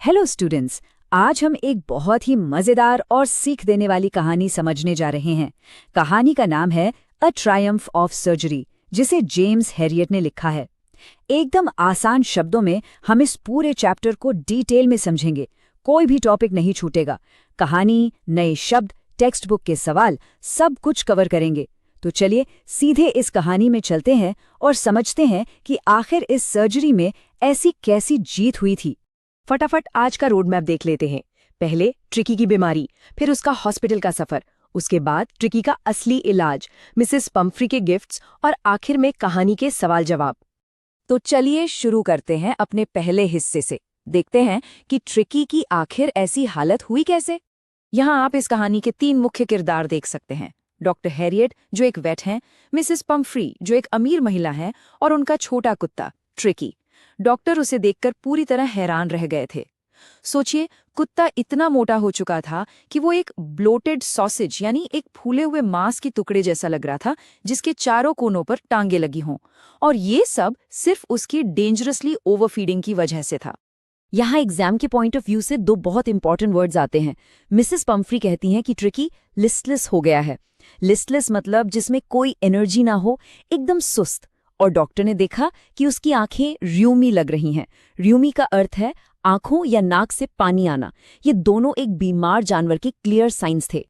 Hello students. आज हम एक बहुत ही मजेदार और सीख देने वाली कहानी समझने जा रहे हैं। कहानी का नाम है अ ट्रायम्फ ऑफ सर्जरी, जिसे जेम्स हैरियट ने लिखा है। एकदम आसान शब्दों में हम इस पूरे चैप्टर को डिटेल में समझेंगे। कोई भी टॉपिक नहीं छूटेगा। कहानी, नए शब्द, टेक्स्ट बुक के सवाल, सब कुछ कवर करेंगे। तो चलिए सीधे इस कहानी में चलते हैं और समझते हैं कि आखिर इस सर्जरी में ऐसी कैसी जीत हुई थी। फटाफट आज का रोड मैप देख लेते हैं। पहले ट्रिकी की बीमारी, फिर उसका हॉस्पिटल का सफर, उसके बाद ट्रिकी का असली इलाज, मिसेस पम्फ्री के गिफ्ट्स और आखिर में कहानी के सवाल जवाब। तो चलिए शुरू करते हैं अपने पहले हिस्से से। देखते हैं कि ट्रिकी की आखिर ऐसी हालत हुई कैसे। यहाँ आप इस कहानी के 3 मुख्य किरदार देख सकते हैं। डॉक्टर हैरियट, जो एक वेट हैं, मिसेस पम्फ्री, जो एक अमीर महिला हैं, और उनका छोटा कुत्ता ट्रिकी। डॉक्टर उसे देखकर पूरी तरह हैरान रह गए थे। सोचिए, कुत्ता इतना मोटा हो चुका था कि वो एक ब्लोटेड सॉसेज यानी एक फूले हुए मांस के टुकड़े जैसा लग रहा था, जिसके चारों कोनों पर टांगे लगी हों। और ये सब सिर्फ उसकी डेंजरसली ओवरफीडिंग की वजह से था। यहाँ एग्जाम के पॉइंट ऑफ व्यू से 2 बहुत इंपॉर्टेंट वर्ड्स आते हैं। मिसेस पम्फ्री कहती हैं कि ट्रिकी लिस्टलेस हो गया है। लिस्टलेस मतलब जिसमें कोई एनर्जी ना हो, एकदम सुस्त। और डॉक्टर ने देखा कि उसकी आंखें र्यूमी लग रही हैं। र्यूमी का अर्थ है आंखों या नाक से पानी आना। ये दोनों एक बीमार जानवर के क्लियर साइंस थे।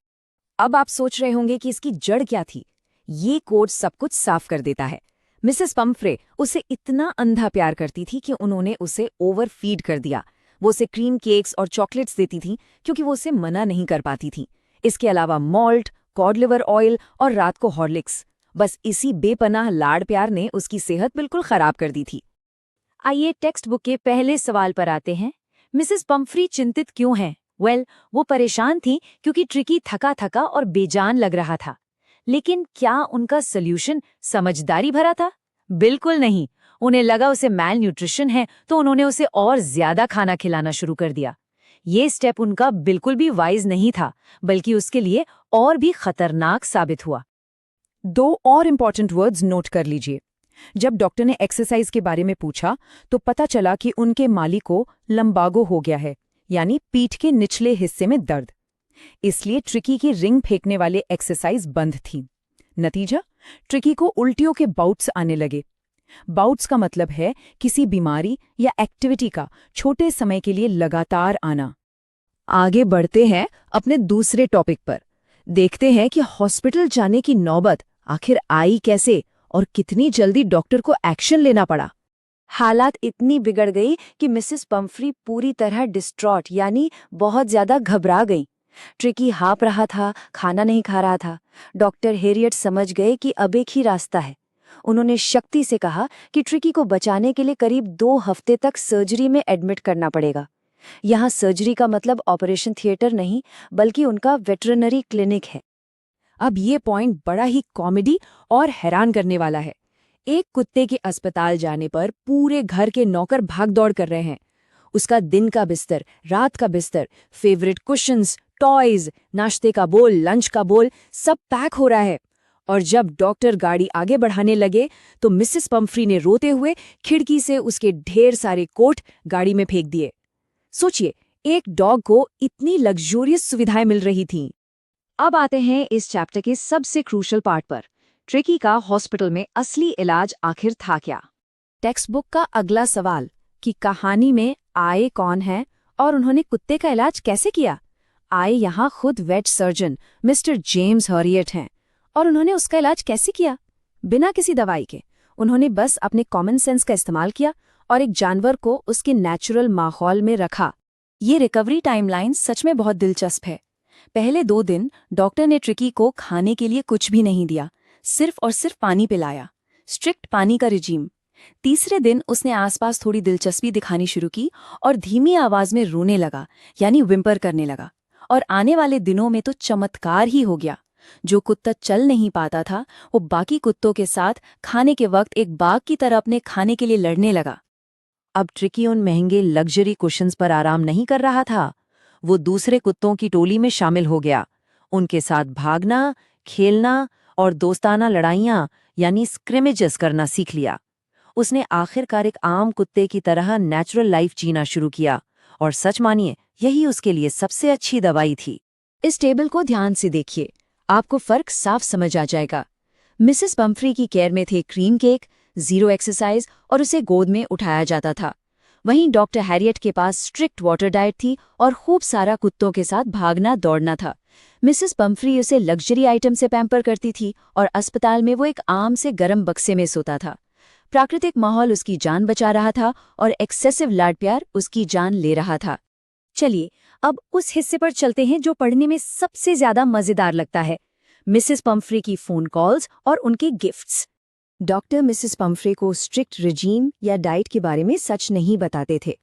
अब आप सोच रहे होंगे कि इसकी जड़ क्या थी। ये कोड सब कुछ साफ कर देता है। मिसेस पम्फ्रे उसे इतना अंधा प्यार करती थी कि उन्होंने उसे ओवर फीड कर दिया। वो उसे क्रीम केक्स और चॉकलेट्स देती थी क्योंकि वो उसे मना नहीं कर पाती थी। इसके अलावा मॉल्ट, कॉड लिवर ऑयल और रात को हॉर्लिक्स। बस इसी बेपनाह लाड़ प्यार ने उसकी सेहत बिल्कुल खराब कर दी थी। आइए टेक्स्ट बुक के पहले सवाल पर आते हैं। मिसेस पम्फ्री चिंतित क्यों हैं? वो परेशान थी क्योंकि ट्रिकी थका थका और बेजान लग रहा था। लेकिन क्या उनका सल्यूशन समझदारी भरा था? बिल्कुल नहीं। उन्हें लगा उसे मैल न्यूट्रिशन है, तो उन्होंने उसे और ज्यादा खाना खिलाना शुरू कर दिया। ये स्टेप उनका बिल्कुल भी वाइज नहीं था, बल्कि उसके लिए और भी खतरनाक साबित हुआ। 2 और इम्पॉर्टेंट वर्ड्स नोट कर लीजिए। जब डॉक्टर ने एक्सरसाइज के बारे में पूछा तो पता चला कि उनके माली को लंबागो हो गया है, यानी पीठ के निचले हिस्से में दर्द। इसलिए ट्रिकी की रिंग फेंकने वाले एक्सरसाइज बंद थी। नतीजा, ट्रिकी को उल्टियों के बाउट्स आने लगे। बाउट्स का मतलब है किसी बीमारी या एक्टिविटी का छोटे समय के लिए लगातार आना। आगे बढ़ते हैं अपने दूसरे टॉपिक पर। देखते हैं कि हॉस्पिटल जाने की नौबत आखिर आई कैसे और कितनी जल्दी डॉक्टर को एक्शन लेना पड़ा। हालात इतनी बिगड़ गई कि मिसेस पम्फ्री पूरी तरह डिस्ट्रॉट यानी बहुत ज्यादा घबरा गई। ट्रिकी हाँप रहा था, खाना नहीं खा रहा था। डॉक्टर हैरियट समझ गए कि अब एक ही रास्ता है। उन्होंने शक्ति से कहा कि ट्रिकी को बचाने के लिए करीब 2 हफ्ते तक सर्जरी में एडमिट करना पड़ेगा। यहाँ सर्जरी का मतलब ऑपरेशन थिएटर नहीं, बल्कि उनका वेटरनरी क्लिनिक है। अब ये पॉइंट बड़ा ही कॉमेडी और हैरान करने वाला है। एक कुत्ते के अस्पताल जाने पर पूरे घर के नौकर भागदौड़ कर रहे हैं। उसका दिन का बिस्तर, रात का बिस्तर, फेवरेट कुशन्स, टॉयज, नाश्ते का बोल, लंच का बोल, सब पैक हो रहा है। और जब डॉक्टर गाड़ी आगे बढ़ाने लगे तो मिसेस पम्फ्री ने रोते हुए खिड़की से उसके ढेर सारे कोट गाड़ी में फेंक दिए। सोचिए, एक डॉग को इतनी लग्जूरियस सुविधाएं मिल रही थीं। अब आते हैं इस चैप्टर के सबसे क्रूशल पार्ट पर। ट्रिकी का हॉस्पिटल में असली इलाज आखिर था क्या? टेक्स्ट बुक का अगला सवाल कि कहानी में आए कौन है और उन्होंने कुत्ते का इलाज कैसे किया? आए यहाँ खुद vet surgeon Mr James Herriot हैं। और उन्होंने उसका इलाज कैसे किया? बिना किसी दवाई के। उन्होंने बस अपने कॉमन सेंस का इस्तेमाल किया और एक जानवर को उसके नेचुरल माहौल में रखा। ये रिकवरी टाइमलाइन सच में बहुत दिलचस्प है। पहले 2 दिन डॉक्टर ने ट्रिकी को खाने के लिए कुछ भी नहीं दिया, सिर्फ और सिर्फ पानी पिलाया। स्ट्रिक्ट पानी का रिजीम। तीसरे दिन उसने आसपास थोड़ी दिलचस्पी दिखानी शुरू की और धीमी आवाज में रोने लगा, यानी विम्पर करने लगा। और आने वाले दिनों में तो चमत्कार ही हो गया। जो कुत्ता चल नहीं पाता था, वो बाकी कुत्तों के साथ खाने के वक्त एक बाघ की तरह अपने खाने के लिए लड़ने लगा। अब ट्रिकी उन महंगे लग्जरी कुशन्स पर आराम नहीं कर रहा था। वो दूसरे कुत्तों की टोली में शामिल हो गया। उनके साथ भागना, खेलना और दोस्ताना लड़ाइयाँ यानी स्क्रिमेजेस करना सीख लिया। उसने आखिरकार एक आम कुत्ते की तरह नेचुरल लाइफ जीना शुरू किया और सच मानिए यही उसके लिए सबसे अच्छी दवाई थी। इस टेबल को ध्यान से देखिए, आपको फर्क साफ समझ आ जाएगा। मिसेस पम्फ्री की केयर में थे क्रीम केक, 0 एक्सरसाइज और उसे गोद में उठाया जाता था। वहीं डॉक्टर हैरियट के पास स्ट्रिक्ट वाटर डाइट थी और खूब सारा कुत्तों के साथ भागना दौड़ना था। मिसेस पम्फ्री उसे लग्जरी आइटम से पैम्पर करती थी और अस्पताल में वो एक आम से गर्म बक्से में सोता था। प्राकृतिक माहौल उसकी जान बचा रहा था और एक्सेसिव लाड प्यार उसकी जान ले रहा था। चलिए अब उस हिस्से पर चलते हैं जो पढ़ने में सबसे ज्यादा मजेदार लगता है, मिसेस पम्फ्री की फोन कॉल्स और उनके गिफ्ट्स। डॉक्टर मिसेस पम्फ्रे को स्ट्रिक्ट रिजीम या डाइट के बारे में सच नहीं बताते थे,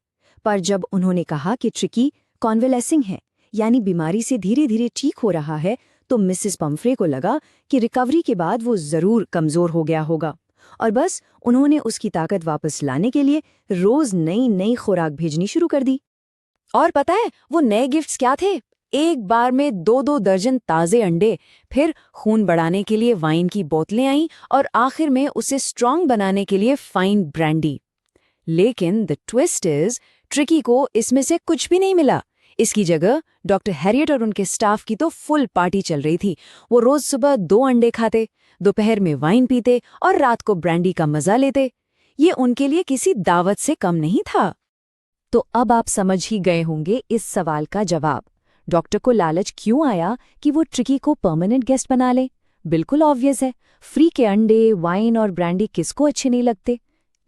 पर जब उन्होंने कहा कि ट्रिकी कॉन्वेलेसिंग है, यानी बीमारी से धीरे धीरे ठीक हो रहा है, तो मिसेस पम्फ्रे को लगा कि रिकवरी के बाद वो जरूर कमजोर हो गया होगा और बस उन्होंने उसकी ताकत वापस लाने के लिए रोज नई नई खुराक भेजनी शुरू कर दी। और पता है वो नए गिफ्ट्स क्या थे? एक बार में 2-2 दर्जन ताजे अंडे, फिर खून बढ़ाने के लिए वाइन की बोतलें आईं और आखिर में उसे स्ट्रॉन्ग बनाने के लिए फाइन ब्रांडी। लेकिन द ट्विस्ट इज, ट्रिकी को इसमें से कुछ भी नहीं मिला। इसकी जगह डॉक्टर हैरियट और उनके स्टाफ की तो फुल पार्टी चल रही थी। वो रोज सुबह 2 अंडे खाते, दोपहर में वाइन पीते और रात को ब्रांडी का मजा लेते। ये उनके लिए किसी दावत से कम नहीं था। तो अब आप समझ ही गए होंगे इस सवाल का जवाब। डॉक्टर को लालच क्यों आया कि वो ट्रिकी को परमानेंट गेस्ट बना ले? बिल्कुल ऑब्वियस है, फ्री के अंडे, वाइन और ब्रांडी किसको अच्छे नहीं लगते?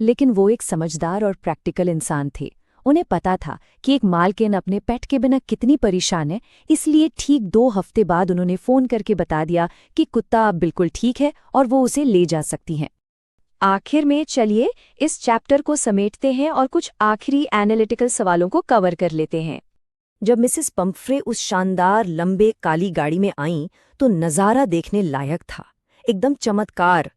लेकिन वो एक समझदार और प्रैक्टिकल इंसान थे। उन्हें पता था कि एक मालकिन अपने पेट के बिना कितनी परेशान है, इसलिए ठीक 2 हफ्ते बाद उन्होंने फ़ोन करके बता दिया कि कुत्ता अब बिल्कुल ठीक है और वो उसे ले जा सकती हैं। आखिर में चलिए इस चैप्टर को समेटते हैं और कुछ आखिरी एनालिटिकल सवालों को कवर कर लेते हैं। जब मिसेस पम्फ्रे उस शानदार लंबे काली गाड़ी में आईं तो नज़ारा देखने लायक था, एकदम चमत्कार।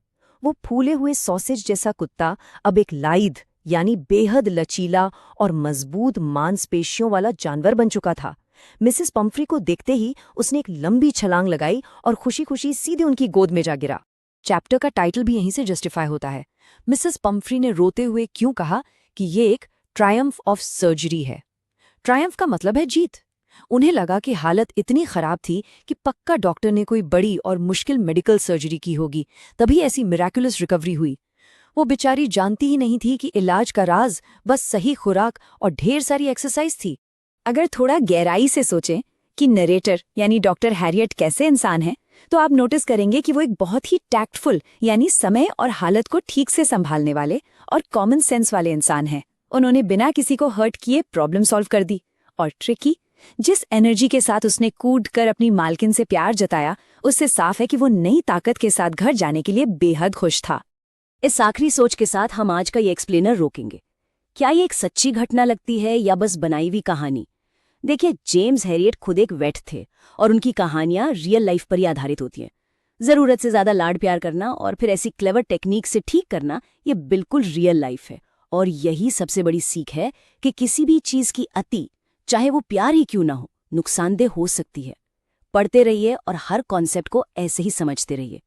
वो फूले हुए सॉसेज जैसा कुत्ता अब एक लाइद यानी बेहद लचीला और मजबूत मांसपेशियों वाला जानवर बन चुका था। मिसेस पम्फ्रे को देखते ही उसने एक लंबी छलांग लगाई और खुशी खुशी सीधे उनकी गोद में जा गिरा। चैप्टर का टाइटल भी यहीं से जस्टिफाई होता है। मिसेस पम्फ्री ने रोते हुए क्यों कहा कि ये एक ट्रायम्फ ऑफ सर्जरी है। ट्रायम्फ का मतलब है जीत। उन्हें लगा कि हालत इतनी खराब थी कि पक्का डॉक्टर ने कोई बड़ी और मुश्किल मेडिकल सर्जरी की होगी, तभी ऐसी मिराकुलस रिकवरी हुई। वो बेचारी जानती ही नहीं थी कि इलाज का राज बस सही खुराक और ढेर सारी एक्सरसाइज थी। अगर थोड़ा गहराई से सोचें कि नरेटर यानी डॉक्टर हैरियट कैसे इंसान है, तो आप नोटिस करेंगे कि वो एक बहुत ही टैक्टफुल यानी समय और हालत को ठीक से संभालने वाले और कॉमन सेंस वाले इंसान हैं। उन्होंने बिना किसी को हर्ट किए प्रॉब्लम सॉल्व कर दी। और ट्रिकी, जिस एनर्जी के साथ उसने कूद कर अपनी मालकिन से प्यार जताया, उससे साफ है कि वो नई ताकत के साथ घर जाने के लिए बेहद खुश था। इस आखिरी सोच के साथ हम आज का ये एक्सप्लेनर रोकेंगे। क्या ये एक सच्ची घटना लगती है या बस बनाई हुई कहानी? देखिए, जेम्स हैरियट खुद एक वेट थे और उनकी कहानियां रियल लाइफ पर ही आधारित होती हैं। जरूरत से ज्यादा लाड प्यार करना और फिर ऐसी क्लेवर टेक्निक से ठीक करना, ये बिल्कुल रियल लाइफ है। और यही सबसे बड़ी सीख है कि किसी भी चीज की अति, चाहे वो प्यार ही क्यों ना हो, नुकसानदेह हो सकती है। पढ़ते रहिए और हर कॉन्सेप्ट को ऐसे ही समझते रहिए।